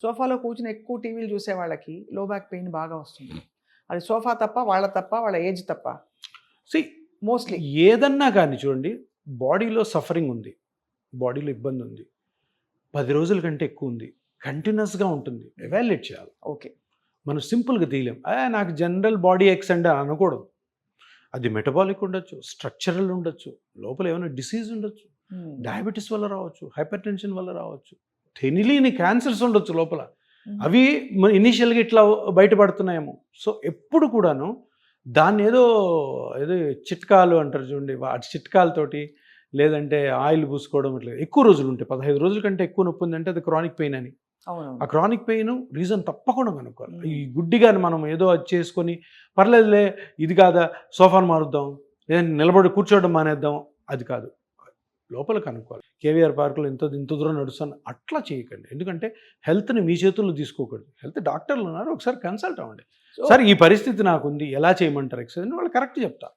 సోఫాలో కూర్చుని ఎక్కువ టీవీలు చూసే వాళ్ళకి లో బ్యాక్ పెయిన్ బాగా వస్తుంది. అది సోఫా తప్ప, వాళ్ళ ఏజ్ తప్ప. సి మోస్ట్లీ ఏదన్నా కానీ చూడండి, బాడీలో సఫరింగ్ ఉంది, బాడీలో ఇబ్బంది ఉంది, 10 రోజుల కంటే ఎక్కువ ఉంది, కంటిన్యూస్గా ఉంటుంది, ఎవాల్యుయేట్ చేయాలి. ఓకే. మనం సింపుల్గా తీయలేం. నాకు జనరల్ బాడీ ఎక్స్ అంటే అనకూడదు. అది మెటబాలిక్ ఉండొచ్చు, స్ట్రక్చరల్ ఉండొచ్చు, లోపల ఏమైనా డిసీజ్ ఉండొచ్చు, డయాబెటీస్ వల్ల రావచ్చు, హైపర్ టెన్షన్ వల్ల రావచ్చు, తెలియని క్యాన్సర్స్ ఉండొచ్చు లోపల. అవి ఇనీషియల్గా ఇట్లా బయటపడుతున్నాయేమో. సో ఎప్పుడు కూడాను దాన్ని ఏదో ఏదో చిట్కాలు అంటారు చూడండి, వాటి చిట్కాలతోటి లేదంటే ఆయిల్ పూసుకోవడం ఇట్లా ఎక్కువ రోజులు ఉంటాయి. 15 రోజుల కంటే ఎక్కువ నొప్పి ఉందంటే అది క్రానిక్ పెయిన్ అని. ఆ క్రానిక్ పెయిన్ రీజన్ తప్పకుండా కనుక్కోవాలి. ఈ గుడ్డిగాని మనం ఏదో అది చేసుకొని పర్లేదులే ఇది కాదా సోఫాను మారుద్దాం, లేదంటే నిలబడి కూర్చోవడం మానేద్దాం, అది కాదు. లోపల కనుక్కోవాలి. కేవీఆర్ పార్కులో ఇంత దూరం నడుస్తాను అట్లా చేయకండి. ఎందుకంటే హెల్త్ని మీ చేతుల్లో తీసుకోకూడదు. హెల్త్ డాక్టర్లు ఉన్నారు, ఒకసారి కన్సల్ట్ అవ్వండి. సార్ ఈ పరిస్థితి నాకుంది, ఎలా చేయమంటారు ఎక్సర్సైజ్, వాళ్ళు కరెక్ట్ చెప్తారు.